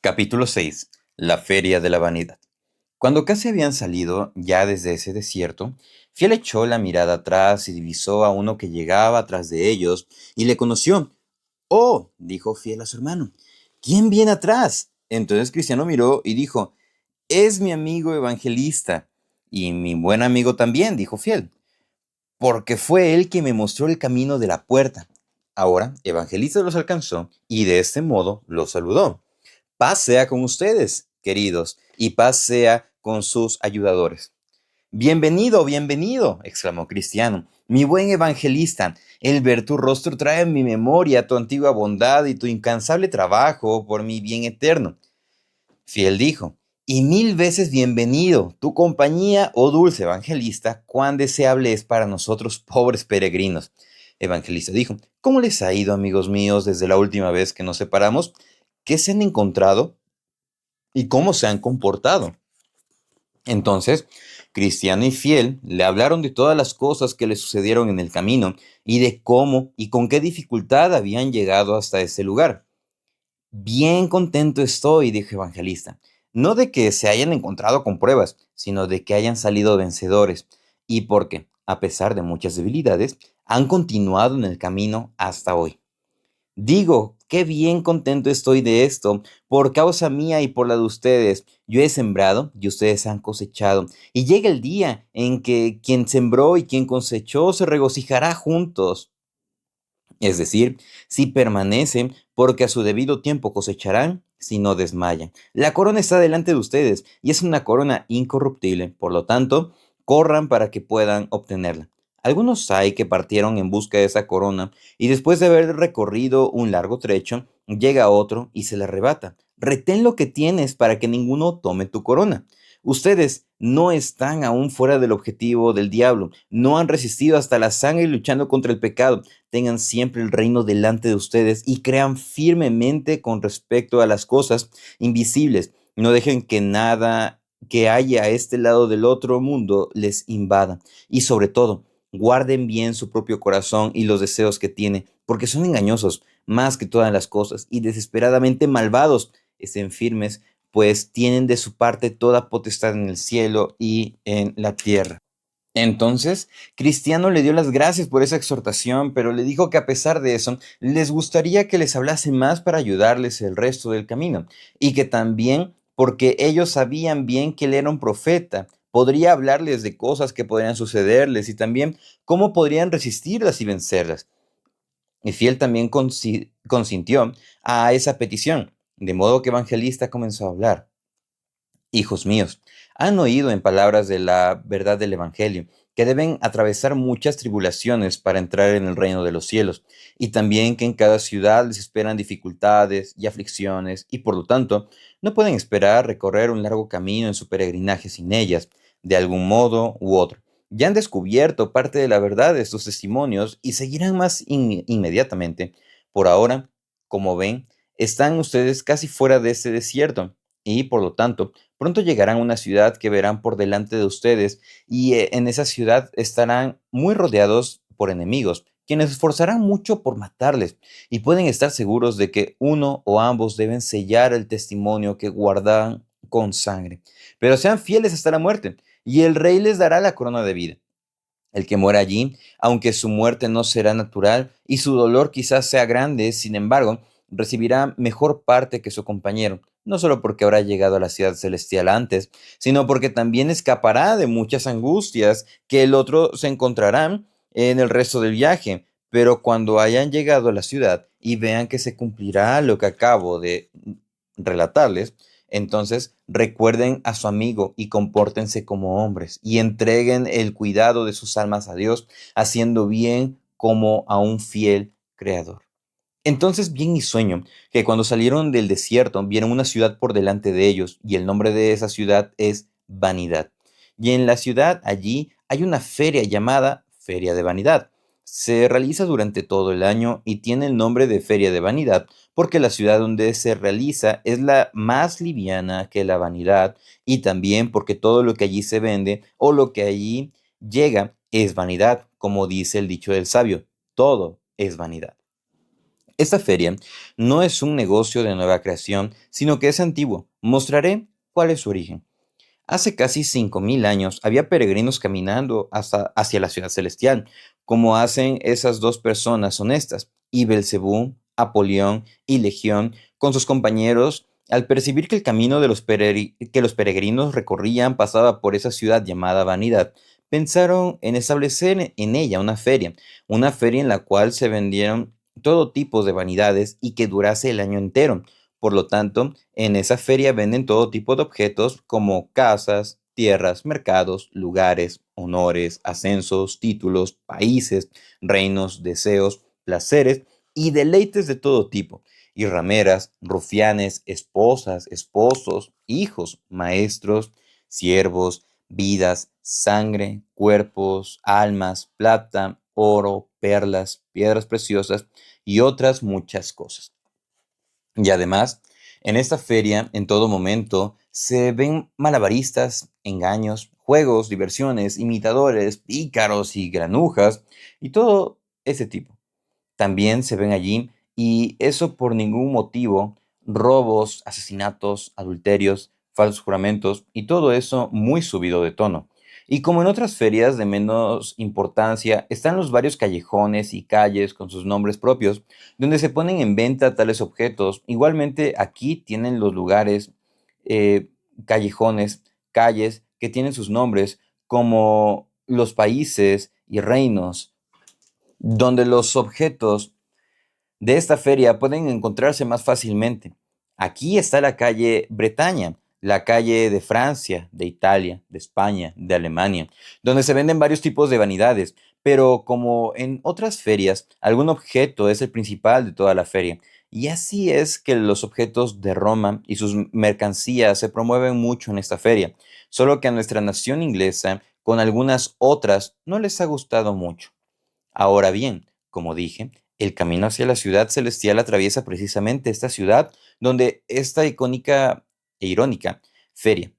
Capítulo 6. La Feria de la Vanidad. Cuando casi habían salido ya desde ese desierto, Fiel echó la mirada atrás y divisó a uno que llegaba atrás de ellos y le conoció. «Oh», dijo Fiel a su hermano, «¿quién viene atrás?». Entonces Cristiano miró y dijo, «Es mi amigo Evangelista». «Y mi buen amigo también», dijo Fiel, «porque fue él quien me mostró el camino de la puerta». Ahora Evangelista los alcanzó y de este modo los saludó. «Paz sea con ustedes, queridos, y paz sea con sus ayudadores». «Bienvenido, bienvenido», exclamó Cristiano, «mi buen Evangelista. El ver tu rostro trae en mi memoria tu antigua bondad y tu incansable trabajo por mi bien eterno». Fiel dijo, «Y mil veces bienvenido. Tu compañía, oh dulce Evangelista, cuán deseable es para nosotros pobres peregrinos». Evangelista dijo, «¿Cómo les ha ido, amigos míos, desde la última vez que nos separamos? ¿Qué se han encontrado y cómo se han comportado?». Entonces, Cristiano y Fiel le hablaron de todas las cosas que le sucedieron en el camino y de cómo y con qué dificultad habían llegado hasta ese lugar. «Bien contento estoy», dijo Evangelista, «no de que se hayan encontrado con pruebas, sino de que hayan salido vencedores, y porque, a pesar de muchas debilidades, han continuado en el camino hasta hoy. Digo, qué bien contento estoy de esto, por causa mía y por la de ustedes. Yo he sembrado y ustedes han cosechado. Y llega el día en que quien sembró y quien cosechó se regocijará juntos. Es decir, si permanecen, porque a su debido tiempo cosecharán, si no desmayan. La corona está delante de ustedes y es una corona incorruptible. Por lo tanto, corran para que puedan obtenerla. Algunos hay que partieron en busca de esa corona y después de haber recorrido un largo trecho, llega otro y se la arrebata. Retén lo que tienes para que ninguno tome tu corona. Ustedes no están aún fuera del objetivo del diablo, no han resistido hasta la sangre luchando contra el pecado. Tengan siempre el reino delante de ustedes y crean firmemente con respecto a las cosas invisibles. No dejen que nada que haya a este lado del otro mundo les invada. Y sobre todo, guarden bien su propio corazón y los deseos que tiene, porque son engañosos más que todas las cosas y desesperadamente malvados. Estén firmes, pues tienen de su parte toda potestad en el cielo y en la tierra. Entonces, Cristiano le dio las gracias por esa exhortación, pero le dijo que a pesar de eso, les gustaría que les hablase más para ayudarles el resto del camino, y que también, porque ellos sabían bien que él era un profeta, podría hablarles de cosas que podrían sucederles y también cómo podrían resistirlas y vencerlas. Y Fiel también consintió a esa petición, de modo que Evangelista comenzó a hablar. «Hijos míos, han oído en palabras de la verdad del Evangelio, que deben atravesar muchas tribulaciones para entrar en el reino de los cielos, y también que en cada ciudad les esperan dificultades y aflicciones, y por lo tanto no pueden esperar recorrer un largo camino en su peregrinaje sin ellas, de algún modo u otro. Ya han descubierto parte de la verdad de estos testimonios y seguirán más inmediatamente. Por ahora, como ven, están ustedes casi fuera de este desierto, y por lo tanto, pronto llegarán a una ciudad que verán por delante de ustedes y en esa ciudad estarán muy rodeados por enemigos, quienes esforzarán mucho por matarles y pueden estar seguros de que uno o ambos deben sellar el testimonio que guardan con sangre. Pero sean fieles hasta la muerte y el rey les dará la corona de vida. El que muera allí, aunque su muerte no será natural y su dolor quizás sea grande, sin embargo, recibirá mejor parte que su compañero, no solo porque habrá llegado a la ciudad celestial antes, sino porque también escapará de muchas angustias que el otro se encontrará en el resto del viaje. Pero cuando hayan llegado a la ciudad y vean que se cumplirá lo que acabo de relatarles, entonces recuerden a su amigo y compórtense como hombres y entreguen el cuidado de sus almas a Dios, haciendo bien como a un fiel creador. Entonces vi en mi sueño que cuando salieron del desierto vieron una ciudad por delante de ellos, y el nombre de esa ciudad es Vanidad. Y en la ciudad allí hay una feria llamada Feria de Vanidad. Se realiza durante todo el año y tiene el nombre de Feria de Vanidad porque la ciudad donde se realiza es la más liviana que la vanidad, y también porque todo lo que allí se vende o lo que allí llega es vanidad, como dice el dicho del sabio, todo es vanidad. Esta feria no es un negocio de nueva creación, sino que es antiguo. Mostraré cuál es su origen. Hace casi 5000 años había peregrinos caminando hacia la ciudad celestial, como hacen esas dos personas honestas, y Belcebú, Apolión y Legión, con sus compañeros, al percibir que el camino que los peregrinos recorrían pasaba por esa ciudad llamada Vanidad, pensaron en establecer en ella una feria en la cual se vendieron todo tipo de vanidades y que durase el año entero. Por lo tanto, en esa feria venden todo tipo de objetos como casas, tierras, mercados, lugares, honores, ascensos, títulos, países, reinos, deseos, placeres y deleites de todo tipo, y rameras, rufianes, esposas, esposos, hijos, maestros, siervos, vidas, sangre, cuerpos, almas, plata, oro, perlas, piedras preciosas y otras muchas cosas. Y además, en esta feria, en todo momento, se ven malabaristas, engaños, juegos, diversiones, imitadores, pícaros y granujas, y todo ese tipo. También se ven allí, y eso por ningún motivo, robos, asesinatos, adulterios, falsos juramentos, y todo eso muy subido de tono. Y como en otras ferias de menos importancia, están los varios callejones y calles con sus nombres propios, donde se ponen en venta tales objetos. Igualmente aquí tienen los lugares, eh, callejones, calles que tienen sus nombres, como los países y reinos, donde los objetos de esta feria pueden encontrarse más fácilmente. Aquí está la calle Bretaña, la calle de Francia, de Italia, de España, de Alemania, donde se venden varios tipos de vanidades, pero como en otras ferias, algún objeto es el principal de toda la feria. Y así es que los objetos de Roma y sus mercancías se promueven mucho en esta feria, solo que a nuestra nación inglesa, con algunas otras, no les ha gustado mucho. Ahora bien, como dije, el camino hacia la ciudad celestial atraviesa precisamente esta ciudad donde esta icónica e irónica feria.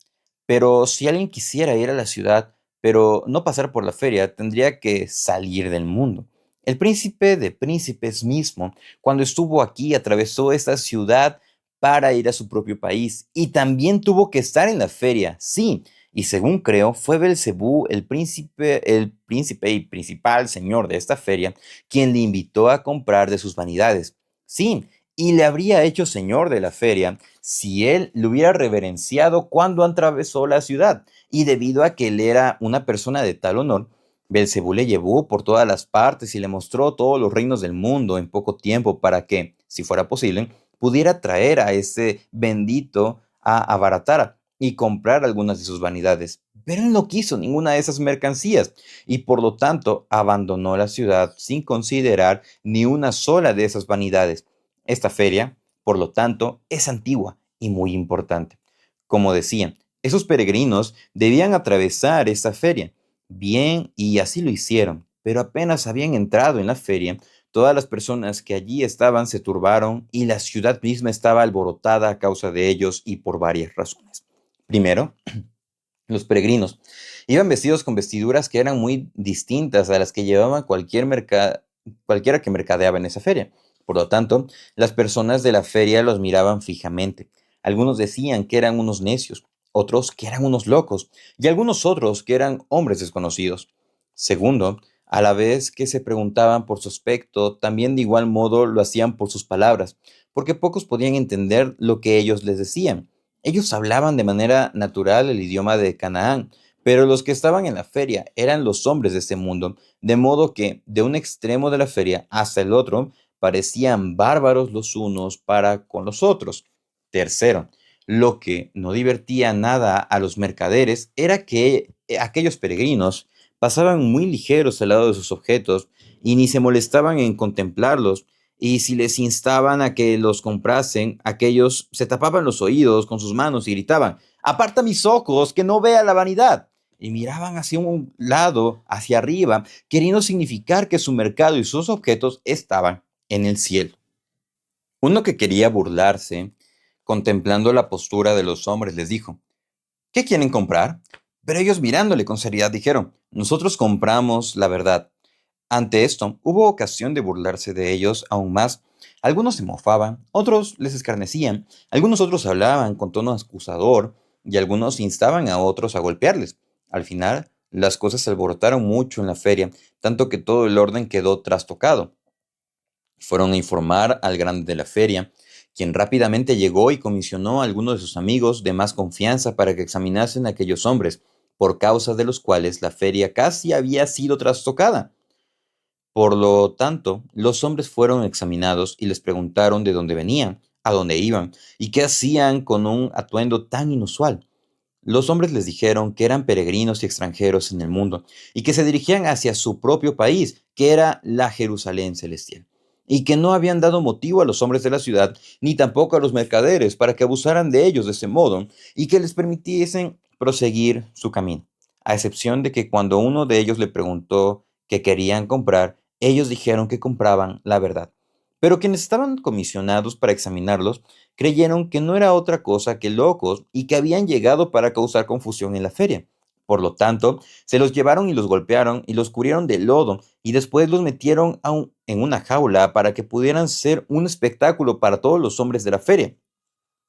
Pero si alguien quisiera ir a la ciudad, pero no pasar por la feria, tendría que salir del mundo. El príncipe de príncipes mismo, cuando estuvo aquí, atravesó esta ciudad para ir a su propio país y también tuvo que estar en la feria, sí, y según creo, fue Belcebú, el príncipe y principal señor de esta feria, quien le invitó a comprar de sus vanidades. Sí, y le habría hecho señor de la feria si él lo hubiera reverenciado cuando atravesó la ciudad. Y debido a que él era una persona de tal honor, Belcebú le llevó por todas las partes y le mostró todos los reinos del mundo en poco tiempo para que, si fuera posible, pudiera traer a ese bendito a abaratar y comprar algunas de sus vanidades. Pero él no quiso ninguna de esas mercancías y por lo tanto abandonó la ciudad sin considerar ni una sola de esas vanidades. Esta feria, por lo tanto, es antigua y muy importante. Como decían, esos peregrinos debían atravesar esta feria. Bien, y así lo hicieron, pero apenas habían entrado en la feria, todas las personas que allí estaban se turbaron y la ciudad misma estaba alborotada a causa de ellos y por varias razones. Primero, los peregrinos iban vestidos con vestiduras que eran muy distintas a las que llevaba cualquiera que mercadeaba en esa feria. Por lo tanto, las personas de la feria los miraban fijamente. Algunos decían que eran unos necios, otros que eran unos locos y algunos otros que eran hombres desconocidos. Segundo, a la vez que se preguntaban por su aspecto, también de igual modo lo hacían por sus palabras, porque pocos podían entender lo que ellos les decían. Ellos hablaban de manera natural el idioma de Canaán, pero los que estaban en la feria eran los hombres de este mundo, de modo que de un extremo de la feria hasta el otro parecían bárbaros los unos para con los otros. Tercero, lo que no divertía nada a los mercaderes era que aquellos peregrinos pasaban muy ligeros al lado de sus objetos y ni se molestaban en contemplarlos, y si les instaban a que los comprasen, aquellos se tapaban los oídos con sus manos y gritaban, aparta mis ojos, que no vea la vanidad. Y miraban hacia un lado, hacia arriba, queriendo significar que su mercado y sus objetos estaban en el cielo. Uno que quería burlarse, contemplando la postura de los hombres, les dijo, ¿qué quieren comprar? Pero ellos mirándole con seriedad dijeron, nosotros compramos la verdad. Ante esto, hubo ocasión de burlarse de ellos aún más. Algunos se mofaban, otros les escarnecían, algunos otros hablaban con tono acusador y algunos instaban a otros a golpearles. Al final, las cosas se alborotaron mucho en la feria, tanto que todo el orden quedó trastocado. Fueron a informar al grande de la feria, quien rápidamente llegó y comisionó a algunos de sus amigos de más confianza para que examinasen a aquellos hombres, por causa de los cuales la feria casi había sido trastocada. Por lo tanto, los hombres fueron examinados y les preguntaron de dónde venían, a dónde iban y qué hacían con un atuendo tan inusual. Los hombres les dijeron que eran peregrinos y extranjeros en el mundo y que se dirigían hacia su propio país, que era la Jerusalén celestial, y que no habían dado motivo a los hombres de la ciudad ni tampoco a los mercaderes para que abusaran de ellos de ese modo y que les permitiesen proseguir su camino, a excepción de que cuando uno de ellos le preguntó qué querían comprar, ellos dijeron que compraban la verdad. Pero quienes estaban comisionados para examinarlos creyeron que no era otra cosa que locos y que habían llegado para causar confusión en la feria. Por lo tanto, se los llevaron y los golpearon y los cubrieron de lodo y después los metieron en una jaula para que pudieran ser un espectáculo para todos los hombres de la feria.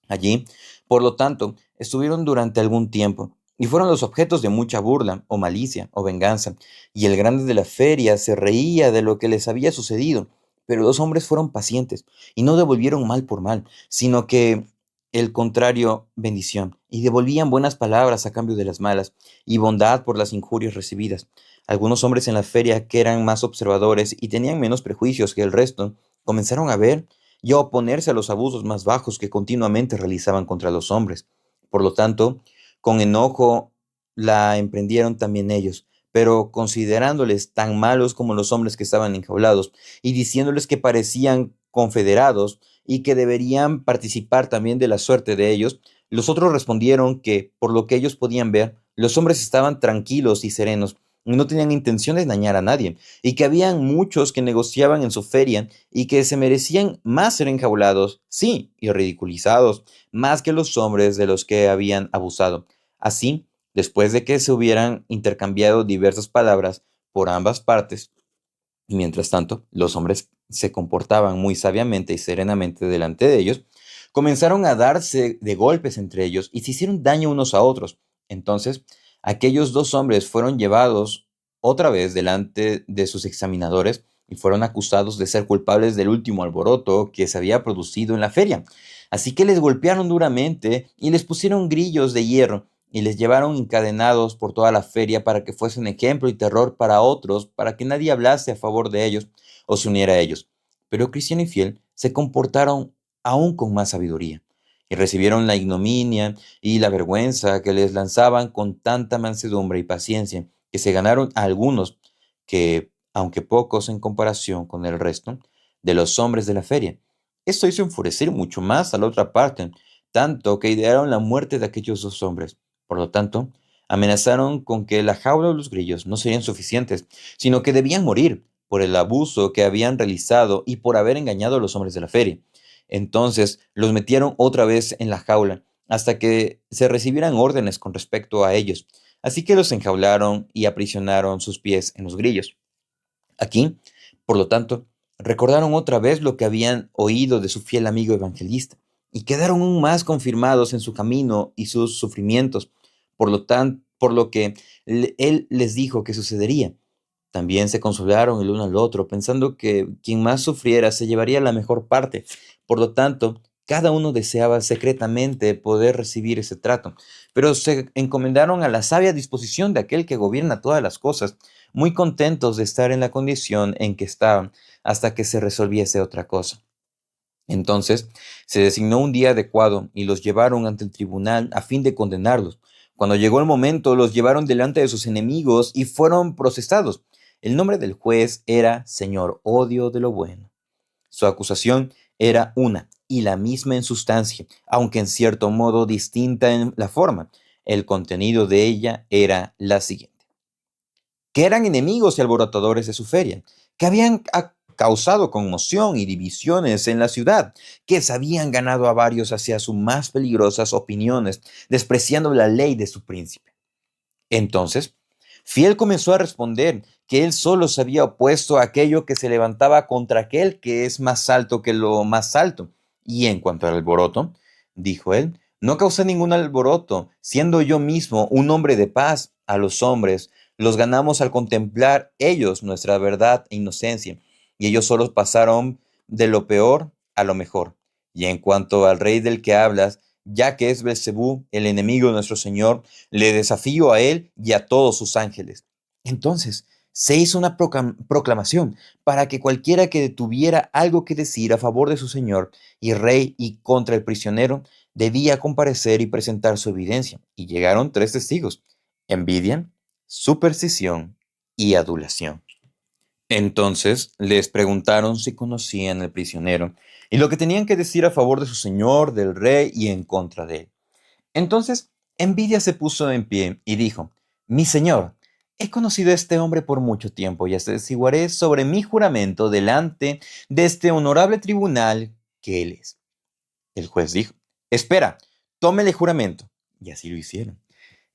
Allí, por lo tanto, estuvieron durante algún tiempo y fueron los objetos de mucha burla o malicia o venganza, y el grande de la feria se reía de lo que les había sucedido, pero los hombres fueron pacientes y no devolvieron mal por mal, sino que el contrario, bendición, y devolvían buenas palabras a cambio de las malas, y bondad por las injurias recibidas. Algunos hombres en la feria, que eran más observadores y tenían menos prejuicios que el resto, comenzaron a ver y a oponerse a los abusos más bajos que continuamente realizaban contra los hombres. Por lo tanto, con enojo la emprendieron también ellos, pero considerándoles tan malos como los hombres que estaban enjaulados y diciéndoles que parecían confederados y que deberían participar también de la suerte de ellos, los otros respondieron que, por lo que ellos podían ver, los hombres estaban tranquilos y serenos y no tenían intención de dañar a nadie, y que habían muchos que negociaban en su feria y que se merecían más ser enjaulados, sí, y ridiculizados, más que los hombres de los que habían abusado. Así, después de que se hubieran intercambiado diversas palabras por ambas partes, y mientras tanto, los hombres se comportaban muy sabiamente y serenamente delante de ellos, comenzaron a darse de golpes entre ellos y se hicieron daño unos a otros. Entonces, aquellos dos hombres fueron llevados otra vez delante de sus examinadores y fueron acusados de ser culpables del último alboroto que se había producido en la feria. Así que les golpearon duramente y les pusieron grillos de hierro y les llevaron encadenados por toda la feria para que fuesen ejemplo y terror para otros, para que nadie hablase a favor de ellos o se uniera a ellos. Pero Cristiano y Fiel se comportaron aún con más sabiduría y recibieron la ignominia y la vergüenza que les lanzaban con tanta mansedumbre y paciencia, que se ganaron a algunos que, aunque pocos en comparación con el resto de los hombres de la feria, esto hizo enfurecer mucho más a la otra parte, tanto que idearon la muerte de aquellos dos hombres. Por lo tanto, amenazaron con que la jaula o los grillos no serían suficientes, sino que debían morir por el abuso que habían realizado y por haber engañado a los hombres de la feria. Entonces los metieron otra vez en la jaula hasta que se recibieran órdenes con respecto a ellos. Así que los enjaularon y aprisionaron sus pies en los grillos. Aquí, por lo tanto, recordaron otra vez lo que habían oído de su fiel amigo evangelista y quedaron aún más confirmados en su camino y sus sufrimientos, por lo que él les dijo que sucedería. También se consolaron el uno al otro, pensando que quien más sufriera se llevaría la mejor parte. Por lo tanto, cada uno deseaba secretamente poder recibir ese trato, pero se encomendaron a la sabia disposición de aquel que gobierna todas las cosas, muy contentos de estar en la condición en que estaban hasta que se resolviese otra cosa. Entonces se designó un día adecuado y los llevaron ante el tribunal a fin de condenarlos. Cuando llegó el momento, los llevaron delante de sus enemigos y fueron procesados. El nombre del juez era Señor Odio de lo Bueno. Su acusación era una y la misma en sustancia, aunque en cierto modo distinta en la forma. El contenido de ella era la siguiente: que eran enemigos y alborotadores de su feria, que habían causado conmoción y divisiones en la ciudad, que se habían ganado a varios hacia sus más peligrosas opiniones, despreciando la ley de su príncipe. Entonces, Fiel comenzó a responder que él solo se había opuesto a aquello que se levantaba contra aquel que es más alto que lo más alto. Y en cuanto al alboroto, dijo él, no causé ningún alboroto, siendo yo mismo un hombre de paz a los hombres. Los ganamos al contemplar ellos nuestra verdad e inocencia, y ellos solo pasaron de lo peor a lo mejor. Y en cuanto al rey del que hablas, ya que es Belcebú, el enemigo de nuestro Señor, le desafío a él y a todos sus ángeles. Entonces se hizo una proclamación para que cualquiera que tuviera algo que decir a favor de su Señor y rey y contra el prisionero, debía comparecer y presentar su evidencia. Y llegaron tres testigos: envidia, superstición y adulación. Entonces les preguntaron si conocían al prisionero y lo que tenían que decir a favor de su señor, del rey y en contra de él. Entonces Envidia se puso en pie y dijo: Mi señor, he conocido a este hombre por mucho tiempo y atestiguaré sobre mi juramento delante de este honorable tribunal que él es. El juez dijo: Espera, tómele juramento. Y así lo hicieron.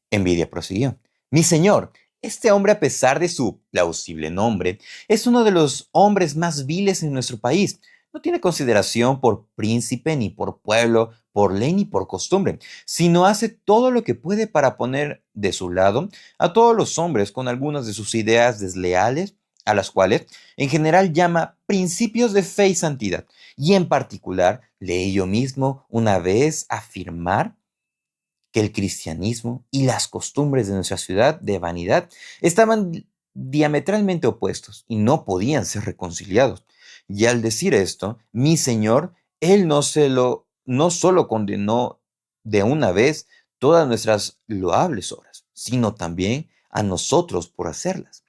Envidia prosiguió: Mi señor, este hombre, a pesar de su plausible nombre, es uno de los hombres más viles en nuestro país. No tiene consideración por príncipe, ni por pueblo, por ley, ni por costumbre, sino hace todo lo que puede para poner de su lado a todos los hombres con algunas de sus ideas desleales, a las cuales en general llama principios de fe y santidad. Y en particular, leí yo mismo una vez afirmar que el cristianismo y las costumbres de nuestra ciudad de vanidad estaban diametralmente opuestos y no podían ser reconciliados. Y al decir esto, mi Señor, Él no solo condenó de una vez todas nuestras loables obras, sino también a nosotros por hacerlas.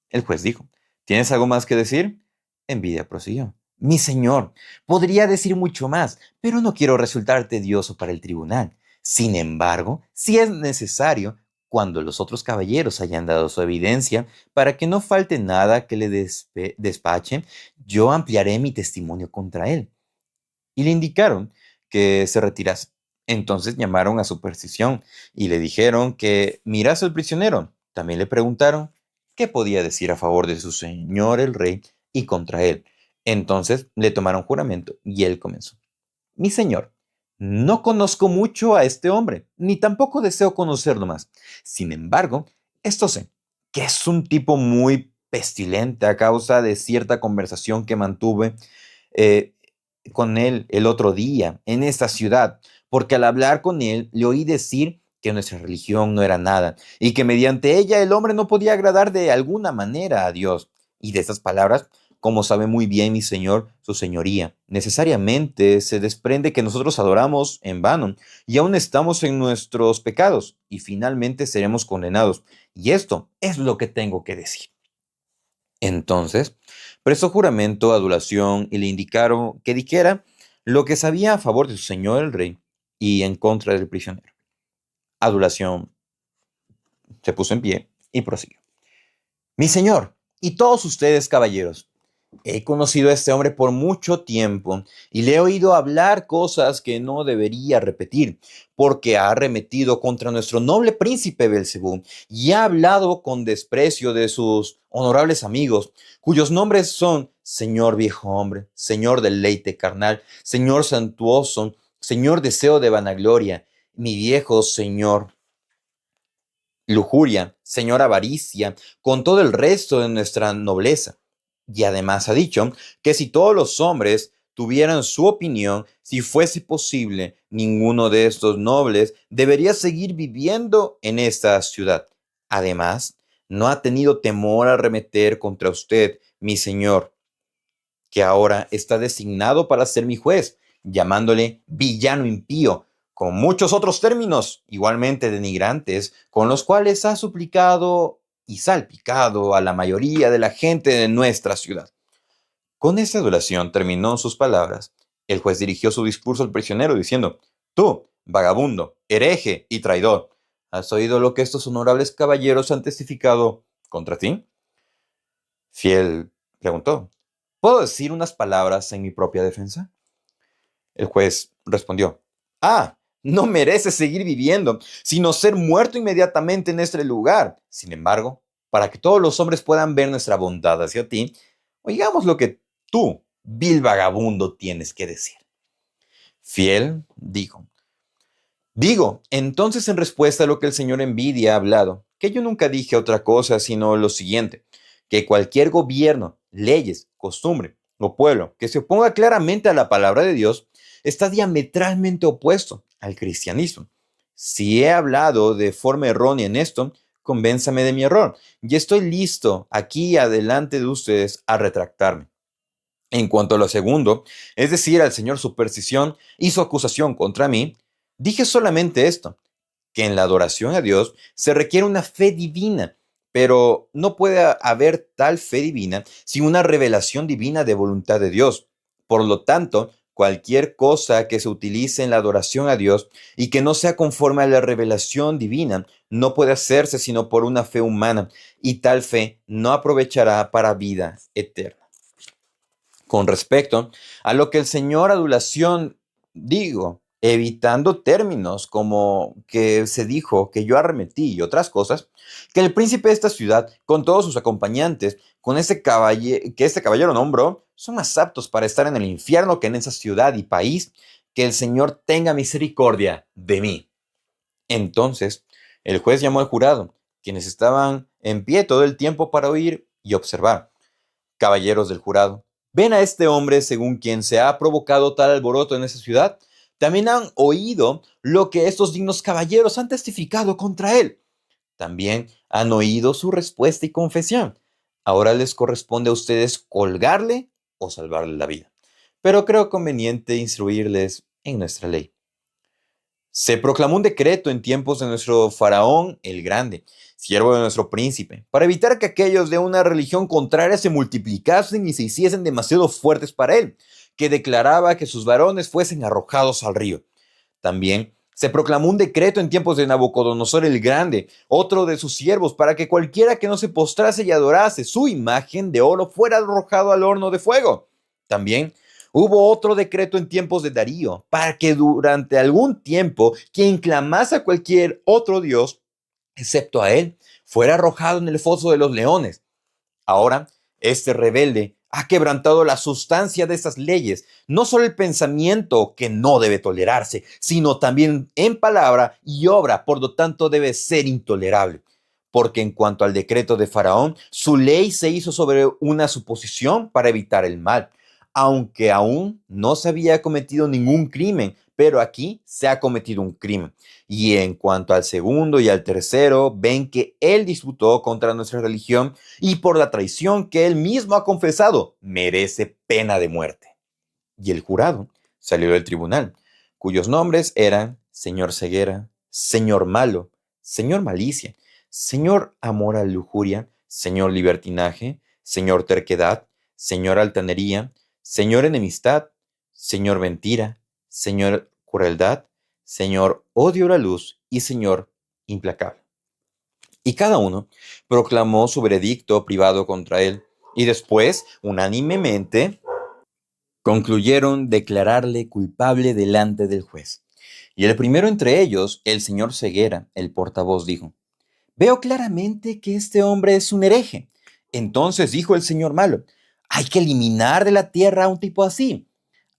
El juez dijo: ¿Tienes algo más que decir? Envidia prosiguió: Mi señor, podría decir mucho más, pero no quiero resultar tedioso para el tribunal. Sin embargo, si es necesario, cuando los otros caballeros hayan dado su evidencia, para que no falte nada que le despache, yo ampliaré mi testimonio contra él. Y le indicaron que se retirase. Entonces llamaron a Superstición y le dijeron que mirase al prisionero. También le preguntaron qué podía decir a favor de su señor el rey y contra él. Entonces le tomaron juramento y él comenzó: Mi señor, no conozco mucho a este hombre, ni tampoco deseo conocerlo más. Sin embargo, esto sé, que es un tipo muy pestilente a causa de cierta conversación que mantuve eh, con él el otro día en esta ciudad, porque al hablar con él le oí decir que nuestra religión no era nada y que mediante ella el hombre no podía agradar de alguna manera a Dios. Y de estas palabras, como sabe muy bien mi señor, su señoría, necesariamente se desprende que nosotros adoramos en vano y aún estamos en nuestros pecados y finalmente seremos condenados. Y esto es lo que tengo que decir. Entonces, prestó juramento, adulación y le indicaron que dijera lo que sabía a favor de su señor el rey y en contra del prisionero. Adulación se puso en pie y prosiguió: Mi señor, y todos ustedes, caballeros, he conocido a este hombre por mucho tiempo y le he oído hablar cosas que no debería repetir, porque ha arremetido contra nuestro noble príncipe Belcebú y ha hablado con desprecio de sus honorables amigos, cuyos nombres son Señor viejo hombre, Señor deleite carnal, Señor santuoso, Señor deseo de vanagloria, mi viejo Señor lujuria, señor avaricia, con todo el resto de nuestra nobleza. Y además ha dicho que si todos los hombres tuvieran su opinión, si fuese posible, ninguno de estos nobles debería seguir viviendo en esta ciudad. Además, no ha tenido temor a arremeter contra usted, mi señor, que ahora está designado para ser mi juez, llamándole villano impío, con muchos otros términos igualmente denigrantes, con los cuales ha suplicado y salpicado a la mayoría de la gente de nuestra ciudad. Con esta adulación terminó sus palabras. El juez dirigió su discurso al prisionero diciendo: Tú, vagabundo, hereje y traidor, ¿has oído lo que estos honorables caballeros han testificado contra ti? Fiel preguntó: ¿Puedo decir unas palabras en mi propia defensa? El juez respondió: no mereces seguir viviendo, sino ser muerto inmediatamente en este lugar. Sin embargo, para que todos los hombres puedan ver nuestra bondad hacia ti, oigamos lo que tú, vil vagabundo, tienes que decir. Fiel dijo, digo, entonces en respuesta a lo que el Señor Envidia ha hablado, que yo nunca dije otra cosa sino lo siguiente, que cualquier gobierno, leyes, costumbre o pueblo que se oponga claramente a la palabra de Dios está diametralmente opuesto al cristianismo. Si he hablado de forma errónea en esto, convénzame de mi error y estoy listo aquí adelante de ustedes a retractarme. En cuanto a lo segundo, es decir, al señor Superstición y su acusación contra mí, dije solamente esto, que en la adoración a Dios se requiere una fe divina, pero no puede haber tal fe divina sin una revelación divina de voluntad de Dios. Por lo tanto, cualquier cosa que se utilice en la adoración a Dios y que no sea conforme a la revelación divina no puede hacerse sino por una fe humana, y tal fe no aprovechará para vida eterna. Con respecto a lo que el señor adulación digo, evitando términos como que se dijo que yo arremetí y otras cosas, que el príncipe de esta ciudad, con todos sus acompañantes, con que este caballero nombró, son más aptos para estar en el infierno que en esa ciudad y país, que el Señor tenga misericordia de mí. Entonces, el juez llamó al jurado, quienes estaban en pie todo el tiempo para oír y observar. Caballeros del jurado, ¿ven a este hombre según quien se ha provocado tal alboroto en esa ciudad? También han oído lo que estos dignos caballeros han testificado contra él. También han oído su respuesta y confesión. Ahora les corresponde a ustedes colgarle o salvarle la vida. Pero creo conveniente instruirles en nuestra ley. Se proclamó un decreto en tiempos de nuestro faraón el Grande, siervo de nuestro príncipe, para evitar que aquellos de una religión contraria se multiplicasen y se hiciesen demasiado fuertes para él, que declaraba que sus varones fuesen arrojados al río. También se proclamó un decreto en tiempos de Nabucodonosor el Grande, otro de sus siervos, para que cualquiera que no se postrase y adorase su imagen de oro fuera arrojado al horno de fuego. También hubo otro decreto en tiempos de Darío, para que durante algún tiempo quien clamase a cualquier otro dios, excepto a él, fuera arrojado en el foso de los leones. Ahora, este rebelde ha quebrantado la sustancia de estas leyes, no solo el pensamiento que no debe tolerarse, sino también en palabra y obra, por lo tanto debe ser intolerable. Porque en cuanto al decreto de Faraón, su ley se hizo sobre una suposición para evitar el mal, aunque aún no se había cometido ningún crimen, pero aquí se ha cometido un crimen. Y en cuanto al segundo y al tercero, ven que él disputó contra nuestra religión y por la traición que él mismo ha confesado, merece pena de muerte. Y el jurado salió del tribunal, cuyos nombres eran señor ceguera, señor malo, señor malicia, señor amor a lujuria, señor libertinaje, señor terquedad, señor altanería, señor enemistad, señor mentira, señor crueldad, señor odio a la luz y señor implacable. Y cada uno proclamó su veredicto privado contra él, y después, unánimemente, concluyeron declararle culpable delante del juez. Y el primero entre ellos, el señor Ceguera, el portavoz, dijo, veo claramente que este hombre es un hereje. Entonces dijo el señor Malo, hay que eliminar de la tierra a un tipo así.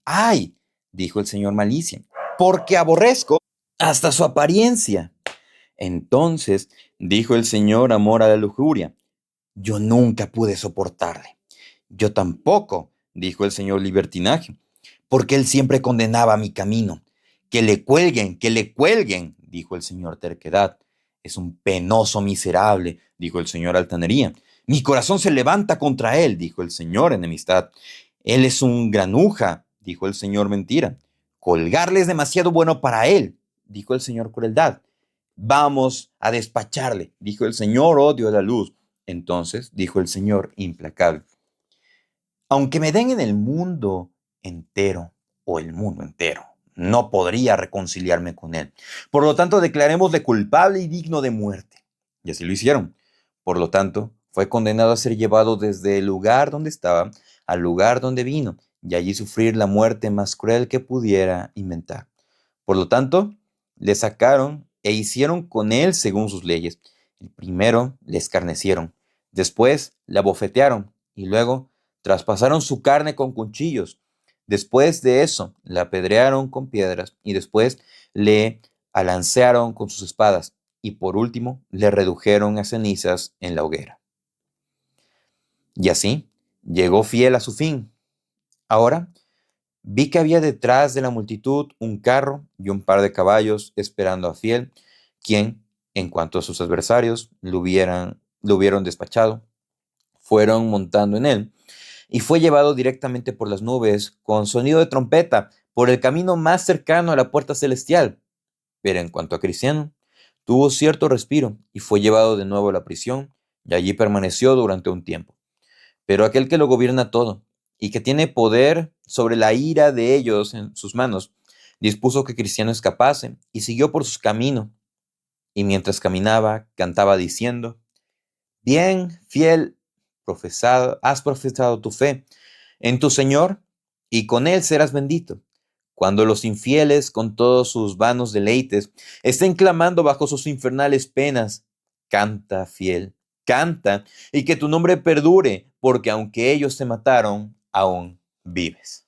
Ay, dijo el señor Malicia, porque aborrezco hasta su apariencia. Entonces dijo el señor Amor a la lujuria, yo nunca pude soportarle. Yo tampoco, dijo el señor Libertinaje, porque él siempre condenaba mi camino. Que le cuelguen, dijo el señor Terquedad. Es un penoso miserable, dijo el señor Altanería. Mi corazón se levanta contra él, dijo el señor Enemistad. Él es un granuja, dijo el señor Mentira. Colgarle es demasiado bueno para él, dijo el señor Crueldad. Vamos a despacharle, dijo el señor Odio a la Luz. Entonces dijo el señor Implacable. Aunque me den en el mundo entero o el mundo entero, no podría reconciliarme con él. Por lo tanto, declarémosle culpable y digno de muerte. Y así lo hicieron. Por lo tanto, fue condenado a ser llevado desde el lugar donde estaba al lugar donde vino, y allí sufrir la muerte más cruel que pudiera inventar. Por lo tanto, le sacaron e hicieron con él según sus leyes. El primero le escarnecieron, Después le abofetearon y luego traspasaron su carne con cuchillos. Después de eso, le apedrearon con piedras y después le alancearon con sus espadas y por último le redujeron a cenizas en la hoguera. Y así llegó Fiel a su fin. Ahora vi que había detrás de la multitud un carro y un par de caballos esperando a Fiel, quien, en cuanto a sus adversarios lo hubieron despachado, fueron montando en él y fue llevado directamente por las nubes con sonido de trompeta por el camino más cercano a la puerta celestial. Pero en cuanto a Cristiano, tuvo cierto respiro y fue llevado de nuevo a la prisión y allí permaneció durante un tiempo. Pero aquel que lo gobierna todo y que tiene poder sobre la ira de ellos en sus manos, dispuso que Cristiano escapase y siguió por su camino. Y mientras caminaba, cantaba diciendo: Bien, fiel, has profesado tu fe en tu Señor, y con él serás bendito. Cuando los infieles, con todos sus vanos deleites, estén clamando bajo sus infernales penas, canta, fiel, canta, y que tu nombre perdure, porque aunque ellos te mataron, aún vives.